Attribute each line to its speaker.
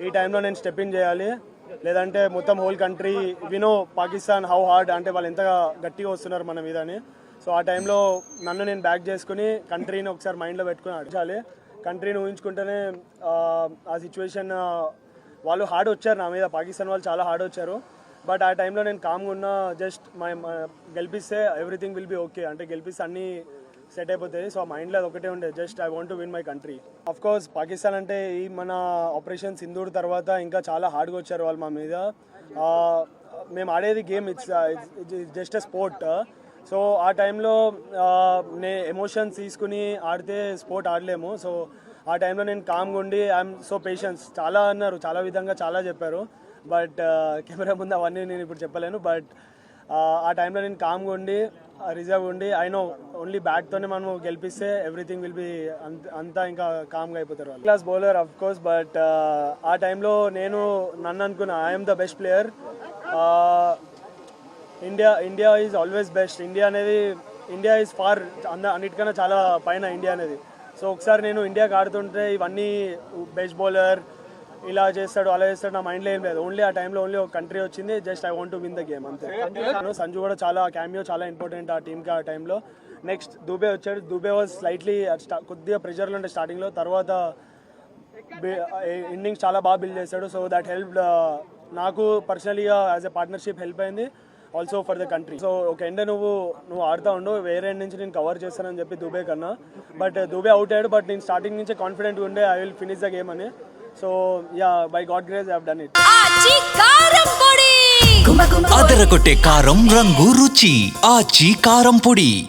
Speaker 1: ఈ టైంలో నేను స్టెప్ ఇన్ చేయాలి, లేదంటే మొత్తం హోల్ కంట్రీ వినో పాకిస్తాన్ హౌ హార్డ్ అంటే వాళ్ళు ఎంత గట్టిగా వస్తున్నారు మన మీద అని. సో ఆ టైంలో నన్ను నేను బ్యాక్ చేసుకుని కంట్రీని ఒకసారి మైండ్లో పెట్టుకుని ఆడాలి. కంట్రీని ఊహించుకుంటేనే ఆ సిచ్యువేషన్ వాళ్ళు హార్డ్ వచ్చారు నా మీద, పాకిస్తాన్ వాళ్ళు చాలా హార్డ్ వచ్చారు. బట్ ఆ టైంలో నేను కామ్గా ఉన్నా, జస్ట్ గెలిపిస్తే ఎవ్రీథింగ్ విల్ బి ఓకే, అంటే గెలిపిస్తే అన్నీ సెట్ అయిపోతాయి. సో ఆ మైండ్లో అది ఒకటే ఉండే, just I want to win my country. Of course Pakistan అంటే ఈ మన ఆపరేషన్ సింధూర్ తర్వాత ఇంకా చాలా హార్డ్గా వచ్చారు వాళ్ళు మా మీద. మేము ఆడేది game, it's just a sport. So ఆ టైంలో ఎమోషన్స్ తీసుకుని ఆడితే స్పోర్ట్ ఆడలేము. సో ఆ టైంలో నేను కామ్గా ఉండి ఐఎమ్ సో పేషెన్స్ చాలా అన్నారు, చాలా విధంగా చాలా చెప్పారు. బట్ కెమెరా ముందు అవన్నీ నేను ఇప్పుడు చెప్పలేను. బట్ ఆ టైంలో నేను కామ్గా ఉండి రిజర్వ్ ఉండి ఐ నో ఓన్లీ బ్యాట్తోనే మనం గెలిపిస్తే ఎవ్రీథింగ్ విల్ బి అంతా ఇంకా కామ్గా అయిపోతారు వాళ్ళు. Class bowler of course, but ఆ టైంలో నేను నన్ను అనుకున్నా I'm the best player. India is always best. India is far అన్నిటికన్నా చాలా పైన ఇండియా అనేది. సో ఒకసారి నేను ఇండియాకి ఆడుతుంటే ఇవన్నీ బెస్ట్ బౌలర్ ఇలా చేస్తాడు అలా చేస్తాడు నా మైండ్లో ఏం లేదు. ఓన్లీ ఆ టైంలో ఓన్లీ ఒక కంట్రీ వచ్చింది, just I want to win the game అంతే. సంజు కూడా చాలా క్యామియో చాలా ఇంపార్టెంట్ ఆ టీంకి ఆ టైంలో. నెక్స్ట్ దుబే వచ్చాడు. దుబే వాజ్ స్లైట్లీ కొద్దిగా ప్రెషర్లో ఉండే స్టార్టింగ్లో, తర్వాత ఇన్నింగ్స్ చాలా బాగా బిల్డ్ చేశాడు. సో దట్ హెల్ప్ నాకు పర్సనలీగా యాజ్ ఎ పార్ట్నర్షిప్ హెల్ప్ అయింది, also for the country. So ఒక ఎండ నువ్వు ఆడుతూ ఉండు, వేరే ఎండ్ నుంచి నేను కవర్ చేస్తానని చెప్పి దుబే కన్నా. బట్ దుబే అవుట్ అయ్యాడు, బట్ నేను స్టార్టింగ్ నుంచే కాన్ఫిడెంట్గా ఉండే I will finish the game అని. So yeah, by God grace I have done it.
Speaker 2: అదరగొట్టే కారం రంగు రుచి ఆచి కారం పొడి.